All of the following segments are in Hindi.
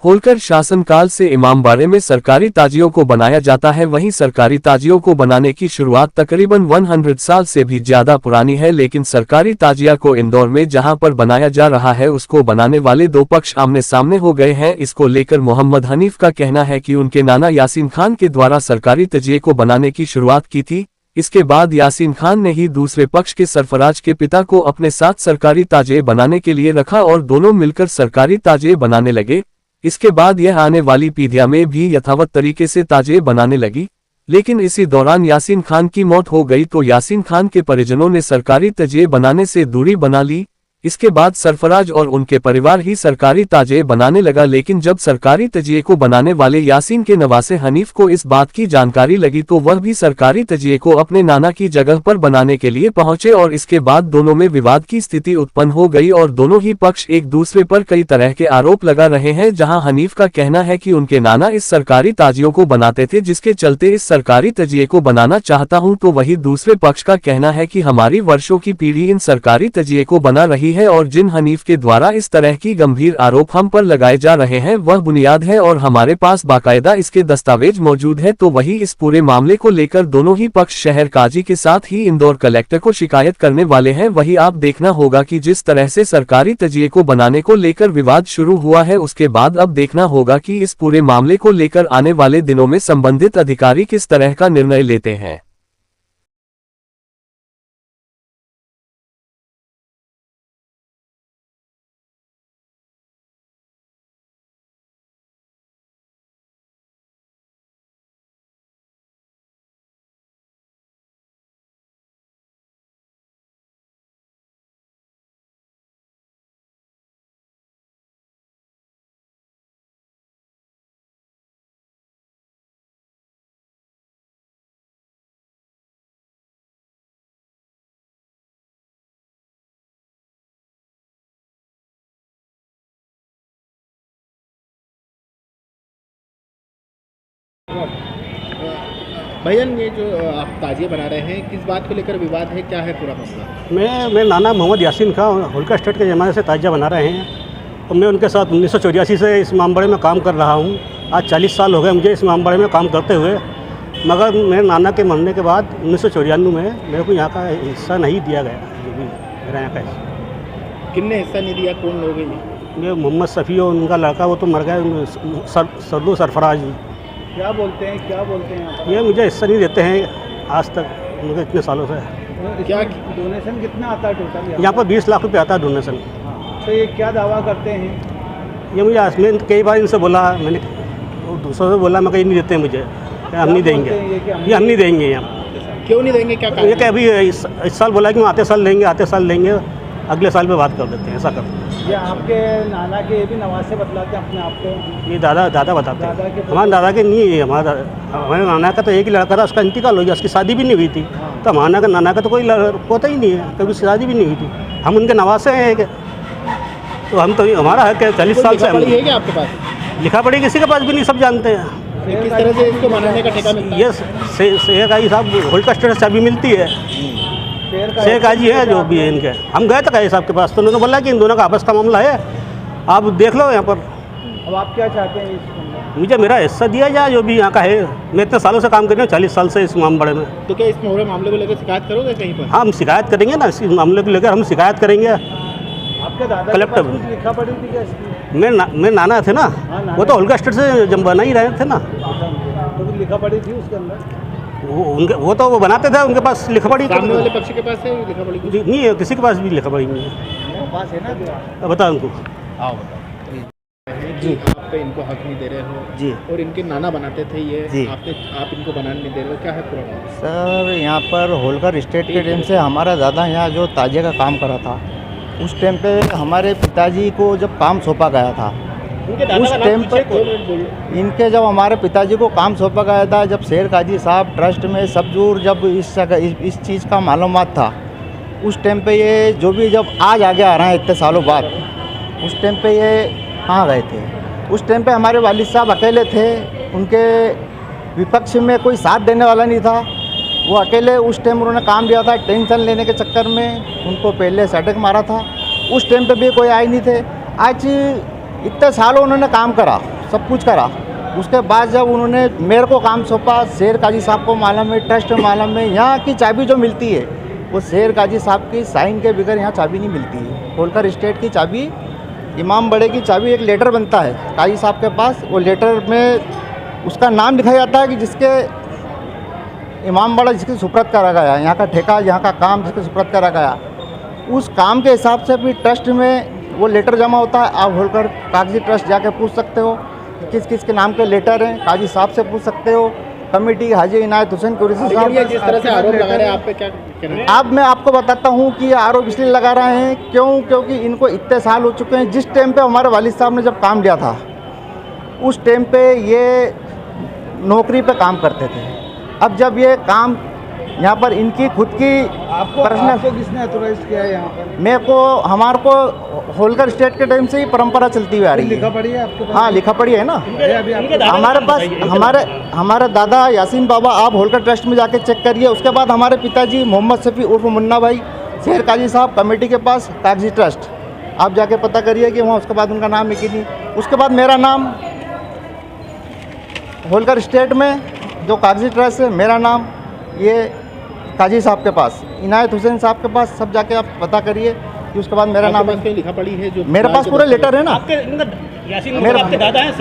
होलकर शासनकाल से इमामबाड़े में सरकारी ताजियों को बनाया जाता है। वहीं सरकारी ताजियों को बनाने की शुरुआत तकरीबन 100 साल से भी ज्यादा पुरानी है, लेकिन सरकारी ताजिया को इंदौर में जहां पर बनाया जा रहा है उसको बनाने वाले दो पक्ष आमने सामने हो गए हैं। इसको लेकर मोहम्मद हनीफ का कहना है कि उनके नाना यासीन खान के द्वारा सरकारी ताजिए को बनाने की शुरुआत की थी। इसके बाद यासीन खान ने ही दूसरे पक्ष के सरफराज के पिता को अपने साथ सरकारी ताजिए बनाने के लिए रखा और दोनों मिलकर सरकारी ताजिए बनाने लगे। इसके बाद यह आने वाली पीढ़ियां में भी यथावत तरीके से ताजिए बनाने लगी, लेकिन इसी दौरान यासीन खान की मौत हो गई तो यासीन खान के परिजनों ने सरकारी ताजिए बनाने से दूरी बना ली। इसके बाद सरफराज और उनके परिवार ही सरकारी ताजिए बनाने लगा, लेकिन जब सरकारी ताजिए को बनाने वाले यासीन के नवासे हनीफ को इस बात की जानकारी लगी तो वह भी सरकारी ताजिए को अपने नाना की जगह पर बनाने के लिए पहुंचे और इसके बाद दोनों में विवाद की स्थिति उत्पन्न हो गई और दोनों ही पक्ष एक दूसरे पर कई तरह के आरोप लगा रहे हैं। जहां हनीफ का कहना है कि उनके नाना इस सरकारी ताजियों को बनाते थे, जिसके चलते इस सरकारी ताजिए को बनाना चाहता हूं, तो वही दूसरे पक्ष का कहना है कि हमारी वर्षों की पीढ़ी इन सरकारी ताजिए को बना रही है और जिन हनीफ के द्वारा इस तरह की गंभीर आरोप हम पर लगाए जा रहे हैं वह बुनियाद है और हमारे पास बाकायदा इसके दस्तावेज मौजूद है। तो वही इस पूरे मामले को लेकर दोनों ही पक्ष शहर काजी के साथ ही इंदौर कलेक्टर को शिकायत करने वाले हैं। वही आप देखना होगा कि जिस तरह से सरकारी ताजिए को बनाने को लेकर विवाद शुरू हुआ है, उसके बाद अब देखना होगा कि इस पूरे मामले को लेकर आने वाले दिनों में संबंधित अधिकारी किस तरह का निर्णय लेते हैं। भैयन, ये जो आप ताजिए बना रहे हैं, किस बात को लेकर विवाद है, क्या है पूरा मसला? मैं नाना मोहम्मद यासीन खान होलकर स्टेट के ज़माने से ताजिया बना रहे हैं और मैं उनके साथ 1984 से इस इमामबाड़े में काम कर रहा हूँ। आज 40 साल हो गए मुझे इस इमामबाड़े में काम करते हुए, मगर मेरे नाना के मरने के बाद 1994 में मेरे को यहाँ का हिस्सा नहीं दिया गया। जो भी मेरा यहाँ का हिस्सा किसने हिस्सा नहीं दिया? कौन लोग हैं ये? मोहम्मद सफ़ी और उनका लड़का, वो तो मर गया, सरदू सरफराज। क्या बोलते हैं ये मुझे हिस्सा नहीं देते हैं आज तक, मुझे इतने सालों से। क्या डोनेशन कितना आता है टोटल? यहाँ पर 20 लाख रुपये आता है डोनेशन। तो ये क्या दावा करते हैं? ये मुझे मैं कई बार इनसे बोला, मैंने दूसरों से बोला, मैं कहीं नहीं देते मुझे, हम नहीं देंगे, ये हम नहीं देंगे। यहाँ क्यों नहीं देंगे? क्या ये क्या अभी इस साल बोला कि आते साल लेंगे, अगले साल में बात कर देते हैं, ऐसा करते हैं। ये आपके नाना के ये भी नवासे बतलाते हैं अपने आप को? ये दादा बताते हैं। हमारे दादा के नहीं है, हमारे नाना का तो एक ही लड़का था, उसका इंतकाल हो गया, उसकी शादी भी नहीं हुई थी। तो हमारे नाना का तो कोई पोता ही नहीं है, कभी शादी भी नहीं हुई थी। हम उनके नवासे हैं, तो हम तो हमारा है 40 साल से। है क्या आपके पास लिखा पढ़ी किसी के पास भी नहीं, सब जानते हैं। किस तरह से इसको बनाने का ठेका मिलता है? ये शेख हाजी साहब होलकर स्टेट से चाबी मिलती है, शेख हाजी है जो भी है इनके। हम गए थे काजी साहब के पास, तो उन्होंने बोला कि इन दोनों का आपस का मामला है, आप देख लो यहाँ पर। अब आप क्या चाहते हैं इसको? मुझे मेरा हिस्सा दिया जाए जो भी यहाँ का है। मैं इतने सालों से काम कर रहा हूँ, 40 साल से इस इमामबाड़े में। तो क्या इस पूरे मामले को लेकर शिकायत करोगे कहीं पर? हाँ, हम शिकायत करेंगे ना, इस मामले को लेकर हम शिकायत करेंगे। आपके दादा कलेक्टर लिखा पड़ी थी क्या इसकी? मेरे नाना थे ना, वो तो होलकर स्टेट से जब बना ही रहे थे ना। तो लिखा पड़ी थी उसके अंदर? वो तो वो बनाते थे, उनके पास लिखा पड़ी। सामने वाले पक्ष के पास है लिखा पड़ी? नहीं है, किसी के पास भी लिखा पड़ी नहीं है। पास है ना? बता उनको। आओ जी, आप पे इनको हक नहीं दे रहे हो जी, और इनके नाना बनाते थे ये जी। आप इनको बनाने नहीं दे रहे हो, क्या है पूरा? सर यहाँ पर होलकर स्टेट के टाइम से हमारा दादा यहाँ जो ताजिए का काम करा था, उस टाइम पे हमारे पिताजी को जब काम सौंपा गया था, उस टाइम पर इनके जब हमारे पिताजी को काम सौंपा गया था, जब शेर काजी साहब ट्रस्ट में सबजूर जब इस चीज़ का मालूमात था, उस टाइम पे ये जो भी जब आज आगे आ रहे हैं इतने सालों बाद, उस टाइम पे ये कहाँ गए थे? उस टाइम पे हमारे वालिद साहब अकेले थे, उनके विपक्ष में कोई साथ देने वाला नहीं था। वो अकेले उस टाइम उन्होंने काम लिया था, टेंशन लेने के चक्कर में उनको पहले सटक मारा था। उस टाइम पे भी कोई आए नहीं थे। आज इतने सालों उन्होंने काम करा, सब कुछ करा। उसके बाद जब उन्होंने मेरे को काम सौंपा, शेर काजी साहब को मालूम है, ट्रस्ट में मालूम है, यहाँ की चाबी जो मिलती है वो शेर काजी साहब की साइन के बगैर यहाँ चाबी नहीं मिलती है। होलकर स्टेट की चाबी, इमाम बड़े की चाबी, एक लेटर बनता है काजी साहब के पास। वो लेटर में उसका नाम लिखा जाता है कि जिसके इमाम बड़ा जिसके सुपुर्द करा गया, यहाँ का ठेका, यहाँ का काम जिसके सुपुर्द करा गया, उस काम के हिसाब से फिर ट्रस्ट में वो लेटर जमा होता है। आप होलकर कागजी ट्रस्ट जाके पूछ सकते हो किस किस के नाम के लेटर हैं, काजी साहब से पूछ सकते हो, कमेटी हाजी इनायत हुसैन कुरैशी साहब। ये जिस तरह से आरोप लगा रहे हैं आप पे, क्या कहना है? अब मैं आपको बताता हूँ कि ये आरोप इसलिए लगा रहे हैं क्योंकि इनको इतने साल हो चुके हैं। जिस टाइम पे हमारे वालिद साहब ने जब काम लिया था उस टाइम पे ये नौकरी पे काम करते थे। अब जब ये काम यहाँ पर इनकी खुद की पर्सनल, किसने ऑथराइज किया है यहाँ पर? मेरे को हमारे को होलकर स्टेट के टाइम से ही परंपरा चलती हुई आ रही है। लिखा पड़ी है आपके पास? हाँ, लिखा पड़ी है ना हमारे पास। हमारे दादा यासीन बाबा, आप होलकर ट्रस्ट में जाके चेक करिए। उसके बाद हमारे पिताजी मोहम्मद शफी उर्फ मुन्ना भाई, शेर काजी साहब कमेटी के पास कागजी ट्रस्ट, आप जाके पता करिए कि वहाँ उसके बाद उनका नाम है कि नहीं। उसके बाद मेरा नाम होलकर स्टेट में जो कागजी ट्रस्ट है, मेरा नाम ये काजी साहब के पास, इनायत हुसैन साहब के पास, सब जाके आप पता करिए कि उसके बाद मेरा नाम आपके पास कहीं लिखा पड़ी है? जो मेरे पास पूरे लेटर है ना। यासीन मोहम्मद आपके दादा हैं,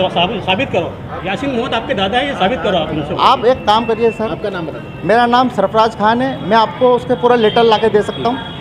साबित करो। यासीन मोहम्मद आपके दादा हैं, ये साबित करो आप उनसे। आप एक काम करिए सर, आपका नाम बता दो। मेरा नाम सरफराज खान है, मैं आपको उसके पूरा लेटर ला के दे सकता हूँ।